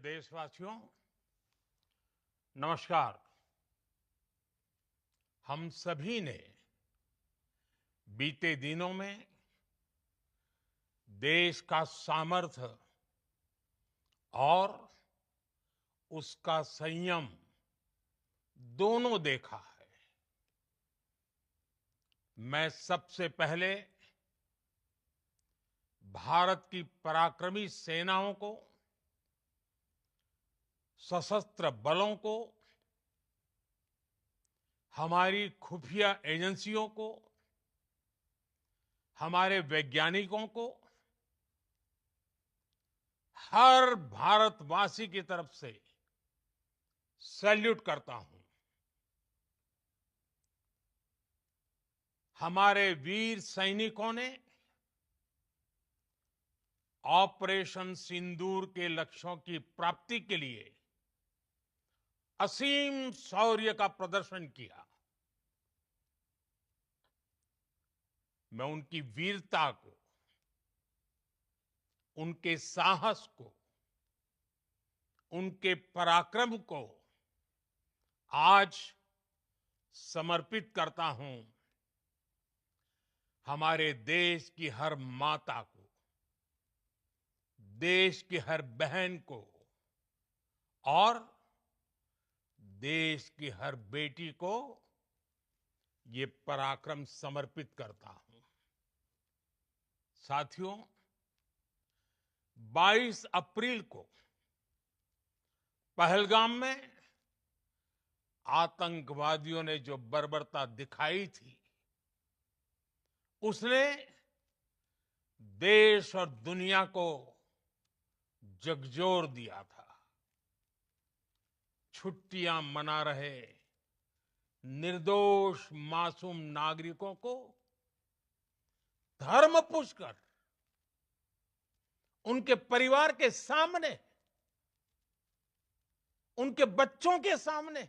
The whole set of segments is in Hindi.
देशवासियों, नमस्कार। हम सभी ने बीते दिनों में देश का सामर्थ्य और उसका संयम दोनों देखा है। मैं सबसे पहले भारत की पराक्रमी सेनाओं को, सशस्त्र बलों को, हमारी खुफिया एजेंसियों को, हमारे वैज्ञानिकों को, हर भारतवासी की तरफ से सैल्यूट करता हूं। हमारे वीर सैनिकों ने ऑपरेशन सिंदूर के लक्ष्यों की प्राप्ति के लिए असीम शौर्य का प्रदर्शन किया। मैं उनकी वीरता को, उनके साहस को, उनके पराक्रम को आज समर्पित करता हूं। हमारे देश की हर माता को, देश की हर बहन को और देश की हर बेटी को ये पराक्रम समर्पित करता हूं। साथियों, 22 अप्रैल को पहलगाम में आतंकवादियों ने जो बर्बरता दिखाई थी, उसने देश और दुनिया को झकझोर दिया था। छुट्टियां मना रहे निर्दोष मासूम नागरिकों को धर्म पूछकर उनके परिवार के सामने, उनके बच्चों के सामने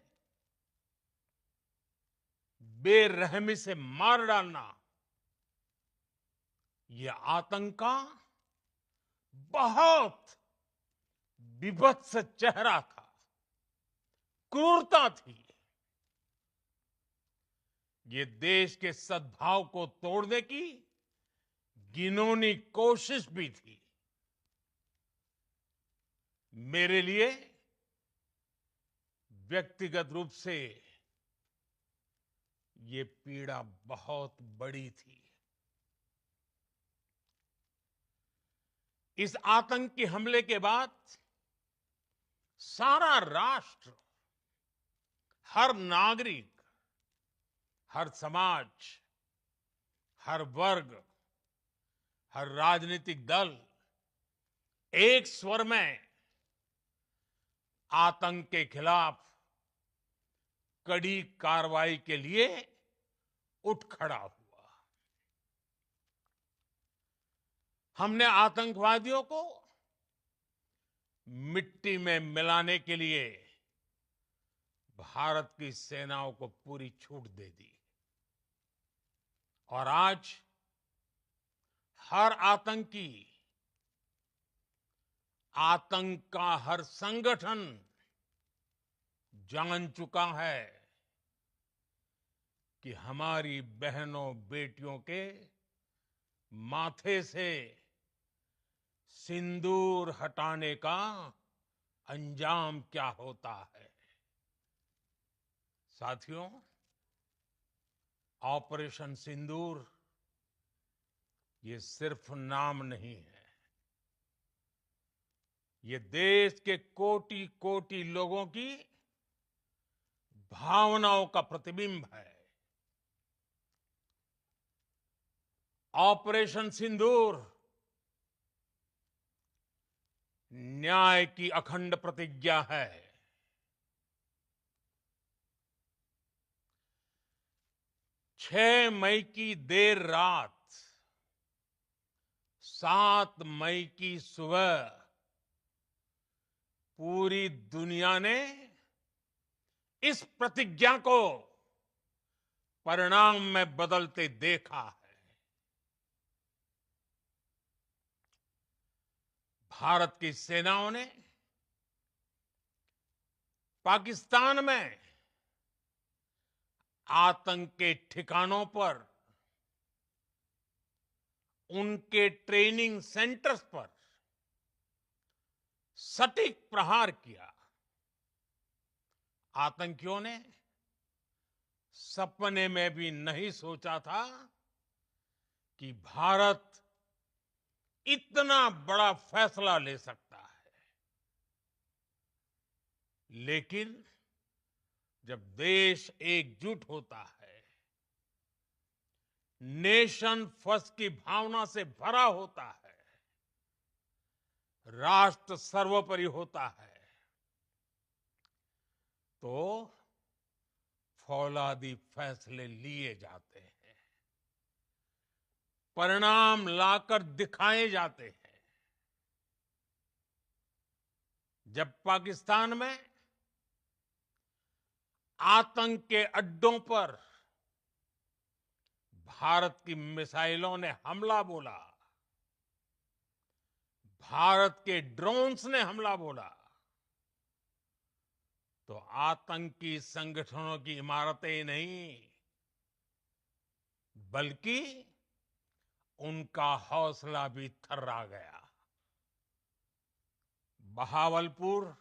बेरहमी से मार डालना, यह आतंक का बहुत विभत्स चेहरा था, क्रूरता थी। ये देश के सद्भाव को तोड़ने की घिनौनी कोशिश भी थी। मेरे लिए व्यक्तिगत रूप से ये पीड़ा बहुत बड़ी थी। इस आतंकी हमले के बाद सारा राष्ट्र, हर नागरिक, हर समाज, हर वर्ग, हर राजनीतिक दल एक स्वर में आतंक के खिलाफ कड़ी कार्रवाई के लिए उठ खड़ा हुआ। हमने आतंकवादियों को मिट्टी में मिलाने के लिए भारत की सेनाओं को पूरी छूट दे दी और आज हर आतंकी, आतंक का हर संगठन जान चुका है कि हमारी बहनों बेटियों के माथे से सिंदूर हटाने का अंजाम क्या होता है। साथियों, ऑपरेशन सिंदूर ये सिर्फ नाम नहीं है, ये देश के कोटि कोटि लोगों की भावनाओं का प्रतिबिंब है। ऑपरेशन सिंदूर न्याय की अखंड प्रतिज्ञा है। 6 मई की देर रात, 7 मई की सुबह पूरी दुनिया ने इस प्रतिज्ञा को परिणाम में बदलते देखा है। भारत की सेनाओं ने पाकिस्तान में आतंक के ठिकानों पर, उनके ट्रेनिंग सेंटर्स पर सटीक प्रहार किया। आतंकियों ने सपने में भी नहीं सोचा था कि भारत इतना बड़ा फैसला ले सकता है। लेकिन जब देश एकजुट होता है, नेशन फर्स्ट की भावना से भरा होता है, राष्ट्र सर्वोपरि होता है, तो फौलादी फैसले लिए जाते हैं, परिणाम लाकर दिखाए जाते हैं। जब पाकिस्तान में आतंक के अड्डों पर भारत की मिसाइलों ने हमला बोला, भारत के ड्रोन्स ने हमला बोला, तो आतंकी संगठनों की इमारतें नहीं, बल्कि उनका हौसला भी थर्रा गया। बहावलपुर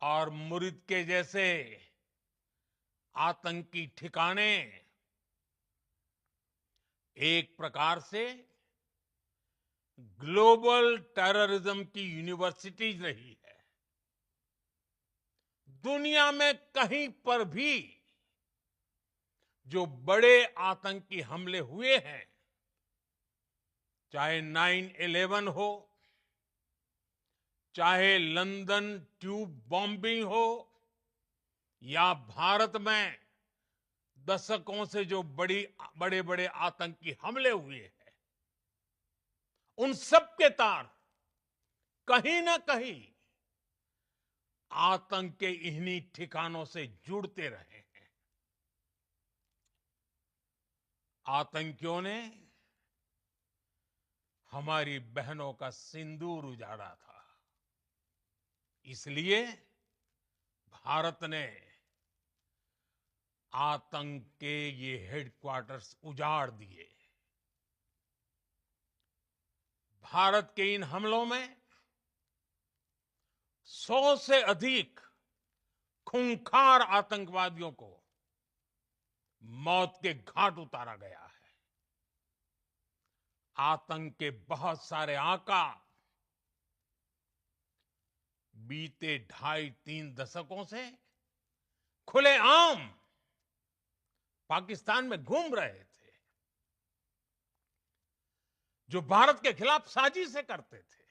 और मुरिद के जैसे आतंकी ठिकाने एक प्रकार से ग्लोबल टेररिज्म की यूनिवर्सिटीज रही है। दुनिया में कहीं पर भी जो बड़े आतंकी हमले हुए हैं, चाहे 9/11 हो, चाहे लंदन ट्यूब बॉम्बिंग हो, या भारत में दशकों से जो बड़े बड़े आतंकी हमले हुए हैं, उन सब के तार कहीं ना कहीं आतंक के इन्हीं ठिकानों से जुड़ते रहे हैं। आतंकियों ने हमारी बहनों का सिंदूर उजाड़ा था, इसलिए भारत ने आतंक के ये हेडक्वार्टर्स उजाड़ दिए। भारत के इन हमलों में 100 से अधिक खूंखार आतंकवादियों को मौत के घाट उतारा गया है। आतंक के बहुत सारे आका बीते 2.5-3 दशकों से खुलेआम पाकिस्तान में घूम रहे थे, जो भारत के खिलाफ साजिशें करते थे।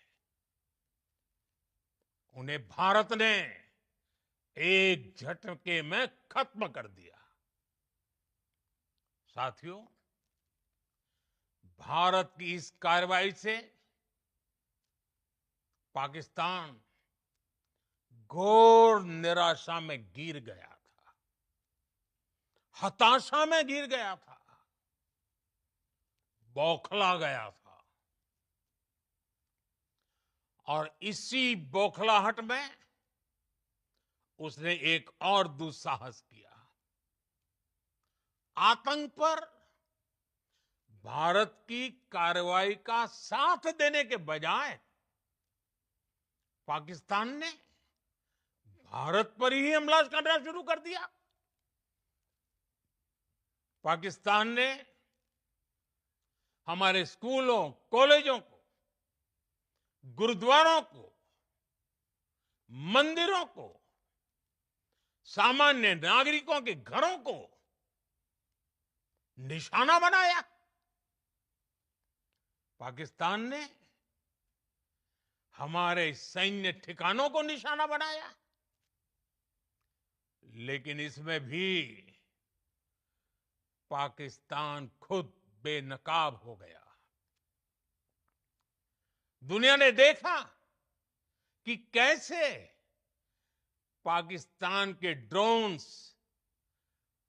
उन्हें भारत ने एक झटके में खत्म कर दिया। साथियों, भारत की इस कार्रवाई से पाकिस्तान घोर निराशा में गिर गया था, हताशा में गिर गया था, बौखला गया था। और इसी बौखलाहट में उसने एक और दुस्साहस किया। आतंक पर भारत की कार्रवाई का साथ देने के बजाय पाकिस्तान ने भारत पर ही हमला करना शुरू कर दिया। पाकिस्तान ने हमारे स्कूलों, कॉलेजों को, गुरुद्वारों को, मंदिरों को, सामान्य नागरिकों के घरों को निशाना बनाया। पाकिस्तान ने हमारे सैन्य ठिकानों को निशाना बनाया। लेकिन इसमें भी पाकिस्तान खुद बेनकाब हो गया। दुनिया ने देखा कि कैसे पाकिस्तान के ड्रोन्स,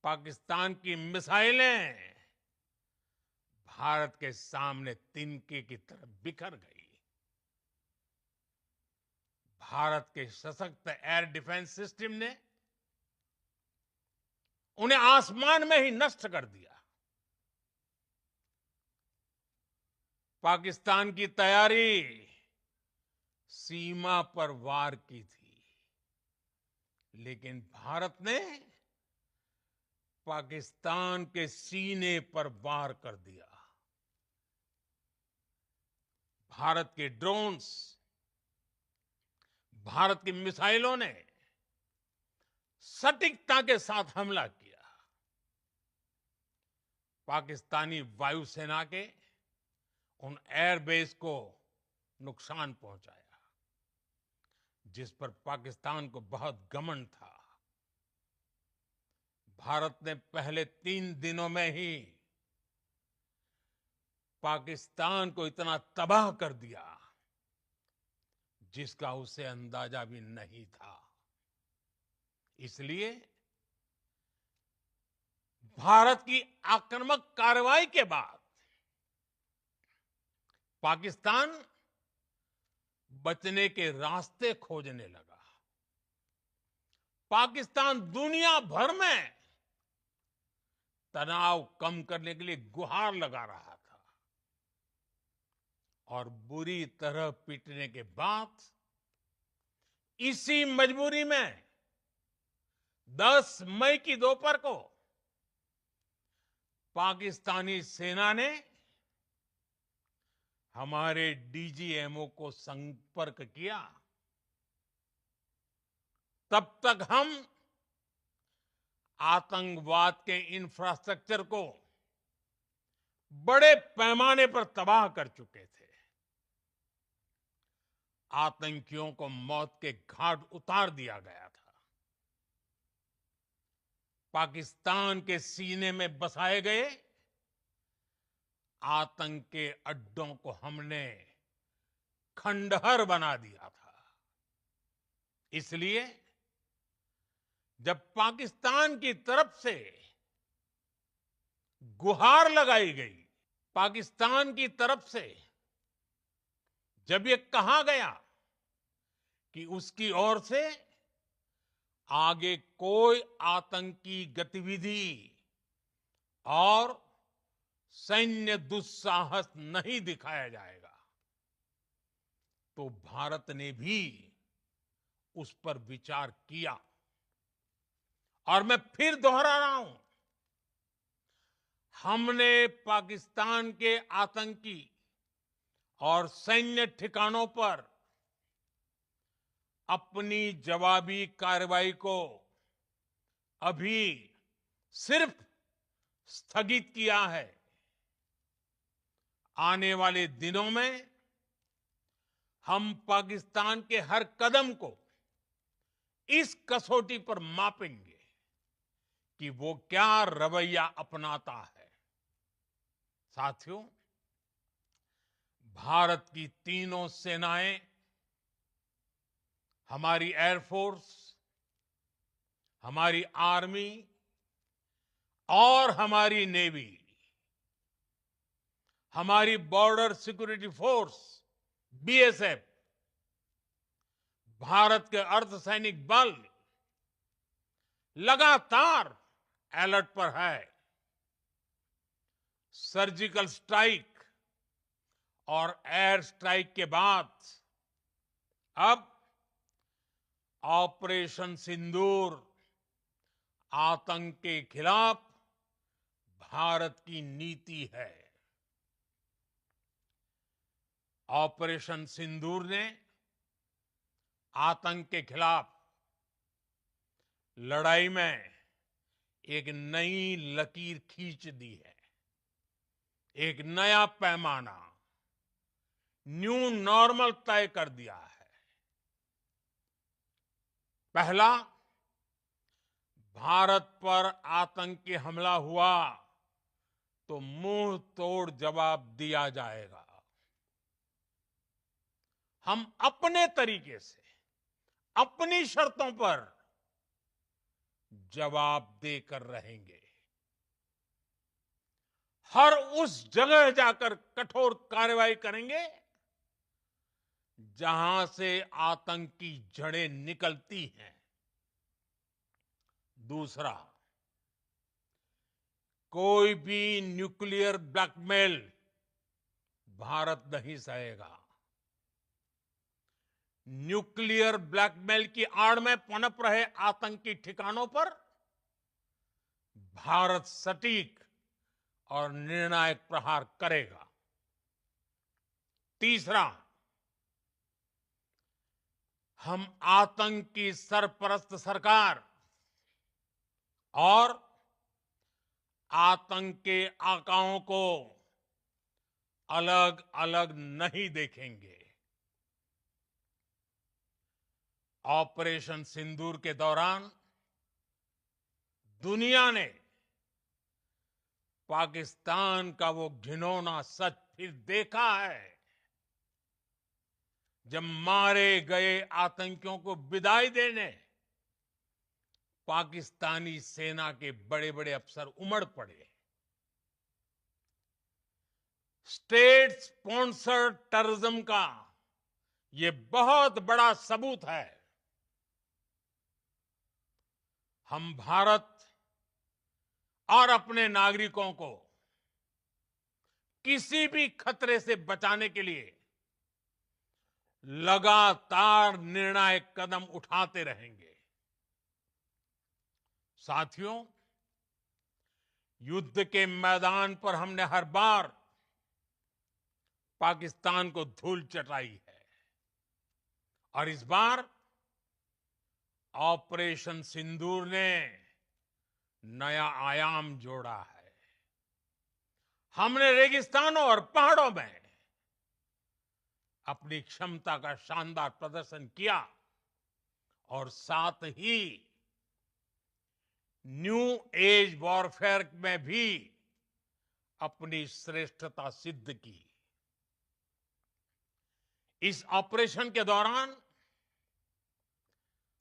पाकिस्तान की मिसाइलें भारत के सामने तिनके की तरह बिखर गई। भारत के सशक्त एयर डिफेंस सिस्टम ने उन्हें आसमान में ही नष्ट कर दिया। पाकिस्तान की तैयारी सीमा पर वार की थी, लेकिन भारत ने पाकिस्तान के सीने पर वार कर दिया। भारत के ड्रोन्स, भारत की मिसाइलों ने सटीकता के साथ हमला किया। पाकिस्तानी वायुसेना के उन एयरबेस को नुकसान पहुंचाया, जिस पर पाकिस्तान को बहुत घमंड था। भारत ने पहले 3 दिनों में ही पाकिस्तान को इतना तबाह कर दिया, जिसका उसे अंदाजा भी नहीं था। इसलिए भारत की आक्रामक कार्रवाई के बाद पाकिस्तान बचने के रास्ते खोजने लगा। पाकिस्तान दुनिया भर में तनाव कम करने के लिए गुहार लगा रहा था, और बुरी तरह पीटने के बाद इसी मजबूरी में 10 मई की दोपहर को पाकिस्तानी सेना ने हमारे डीजीएमओ को संपर्क किया। तब तक हम आतंकवाद के इंफ्रास्ट्रक्चर को बड़े पैमाने पर तबाह कर चुके थे। आतंकियों को मौत के घाट उतार दिया गया था। पाकिस्तान के सीने में बसाए गए आतंक के अड्डों को हमने खंडहर बना दिया था। इसलिए जब पाकिस्तान की तरफ से गुहार लगाई गई, पाकिस्तान की तरफ से जब ये कहा गया कि उसकी ओर से आगे कोई आतंकी गतिविधि और सैन्य दुस्साहस नहीं दिखाया जाएगा, तो भारत ने भी उस पर विचार किया। और मैं फिर दोहरा रहा हूं, हमने पाकिस्तान के आतंकी और सैन्य ठिकानों पर अपनी जवाबी कार्रवाई को अभी सिर्फ स्थगित किया है। आने वाले दिनों में हम पाकिस्तान के हर कदम को इस कसौटी पर मापेंगे कि वो क्या रवैया अपनाता है। साथियों, भारत की तीनों सेनाएं, हमारी एयरफोर्स, हमारी आर्मी और हमारी नेवी, हमारी border security force BSF, Bharat के अर्धसैनिक बल लगातार अलर्ट पर है। सर्जिकल स्ट्राइक और एयर स्ट्राइक के बाद अब ऑपरेशन सिंदूर आतंक के खिलाफ भारत की नीति है। ऑपरेशन सिंदूर ने आतंक के खिलाफ लड़ाई में एक नई लकीर खींच दी है। एक नया पैमाना, न्यू नॉर्मल तय कर दिया है। पहला, भारत पर आतंकी हमला हुआ तो मुंह तोड़ जवाब दिया जाएगा। हम अपने तरीके से, अपनी शर्तों पर जवाब देकर रहेंगे। हर उस जगह जाकर कठोर कार्रवाई करेंगे जहां से आतंक की जड़ें निकलती हैं। दूसरा, कोई भी न्यूक्लियर ब्लैकमेल भारत नहीं सहेगा। न्यूक्लियर ब्लैकमेल की आड़ में पनप रहे आतंकी ठिकानों पर भारत सटीक और निर्णायक प्रहार करेगा। तीसरा, हम आतंक की सरपरस्त सरकार और आतंक के आकाओं को अलग अलग नहीं देखेंगे। ऑपरेशन सिंदूर के दौरान दुनिया ने पाकिस्तान का वो घिनौना सच फिर देखा है, जब मारे गए आतंकियों को विदाई देने पाकिस्तानी सेना के बड़े बड़े अफसर उमड़ पड़े। स्टेट स्पॉन्सर्ड टेररिज्म का ये बहुत बड़ा सबूत है। हम भारत और अपने नागरिकों को किसी भी खतरे से बचाने के लिए लगातार निर्णायक कदम उठाते रहेंगे। साथियों, युद्ध के मैदान पर हमने हर बार पाकिस्तान को धूल चटाई है और इस बार ऑपरेशन सिंदूर ने नया आयाम जोड़ा है। हमने रेगिस्तानों और पहाड़ों में अपनी क्षमता का शानदार प्रदर्शन किया और साथ ही न्यू एज वॉरफेयर में भी अपनी श्रेष्ठता सिद्ध की। इस ऑपरेशन के दौरान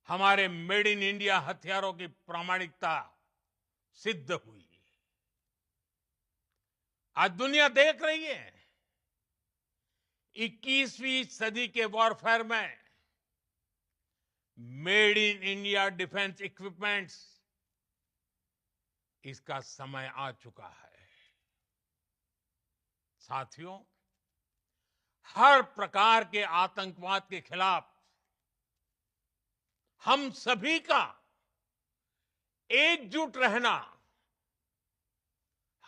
हमारे मेड इन इंडिया हथियारों की प्रामाणिकता सिद्ध हुई। आज दुनिया देख रही है 21वीं सदी के वॉरफेयर में made in India defence equipments, इसका समय आ चुका है। साथियों, हर प्रकार के आतंकवाद के खिलाफ हम सभी का एकजुट रहना,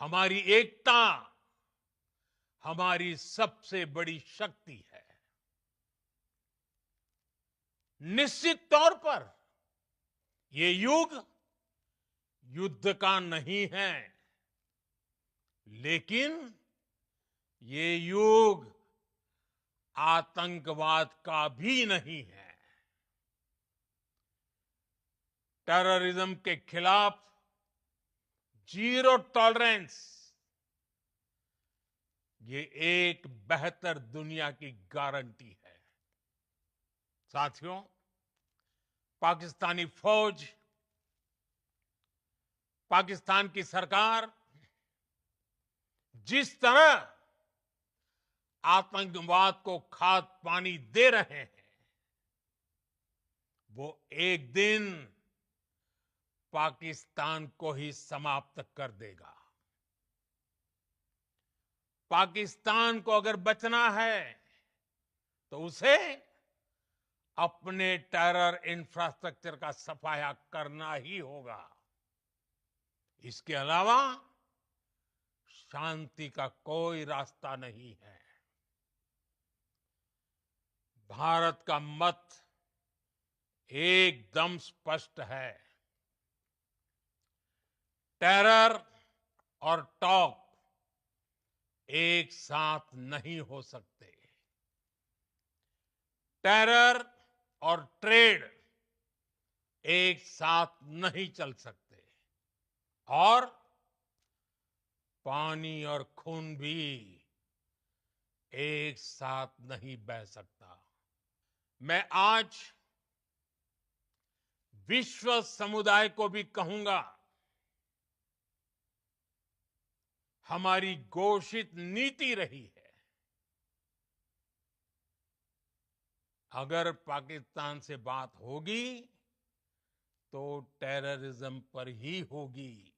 हमारी एकता हमारी सबसे बड़ी शक्ति है। निश्चित तौर पर ये युग युद्ध का नहीं है, लेकिन ये युग आतंकवाद का भी नहीं है। टेररिज्म के खिलाफ जीरो टॉलरेंस, ये एक बेहतर दुनिया की गारंटी है। साथियों, पाकिस्तानी फौज, पाकिस्तान की सरकार जिस तरह आतंकवाद को खाद पानी दे रहे हैं, वो एक दिन पाकिस्तान को ही समाप्त कर देगा। पाकिस्तान को अगर बचना है तो उसे अपने टेरर इंफ्रास्ट्रक्चर का सफाया करना ही होगा। इसके अलावा शांति का कोई रास्ता नहीं है। भारत का मत एकदम स्पष्ट है। टेरर और टॉक एक साथ नहीं हो सकते। टेरर और ट्रेड एक साथ नहीं चल सकते और पानी और खून भी एक साथ नहीं बह सकता। मैं आज विश्व समुदाय को भी कहूंगा, हमारी घोषित नीति रही है अगर पाकिस्तान से बात होगी तो टेररिज्म पर ही होगी।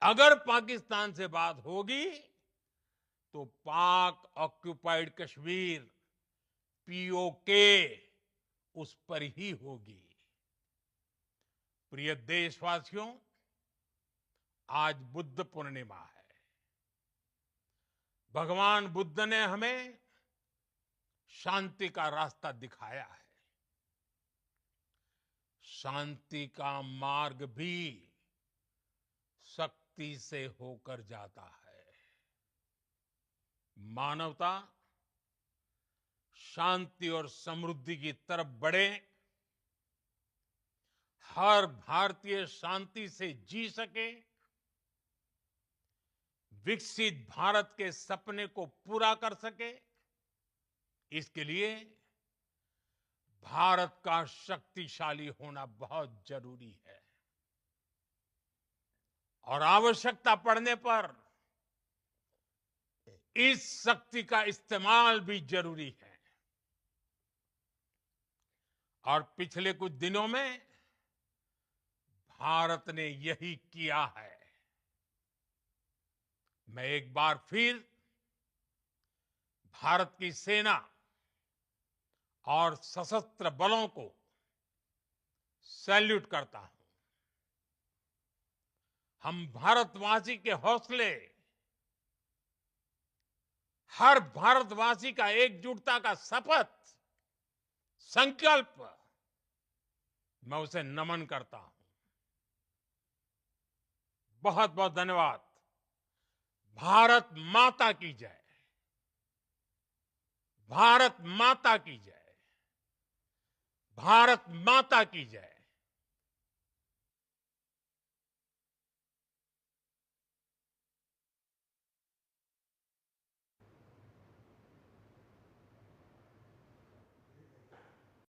अगर पाकिस्तान से बात होगी तो पाक ऑक्युपाइड कश्मीर पीओके उस पर ही होगी। प्रिय देशवासियों, आज बुद्ध पूर्णिमा है। भगवान बुद्ध ने हमें शांति का रास्ता दिखाया है। शांति का मार्ग भी शक्ति से होकर जाता है। मानवता शांति और समृद्धि की तरफ बढ़े, हर भारतीय शांति से जी सके, विकसित भारत के सपने को पूरा कर सके, इसके लिए भारत का शक्तिशाली होना बहुत जरूरी है। और आवश्यकता पड़ने पर इस शक्ति का इस्तेमाल भी जरूरी है। और पिछले कुछ दिनों में भारत ने यही किया है। मैं एक बार फिर भारत की सेना और सशस्त्र बलों को सैल्यूट करता हूं। हम भारतवासी के हौसले, हर भारतवासी का एकजुटता का शपथ, संकल्प, मैं उसे नमन करता हूं। बहुत बहुत धन्यवाद। भारत माता की जय। भारत माता की जय। भारत माता की जय।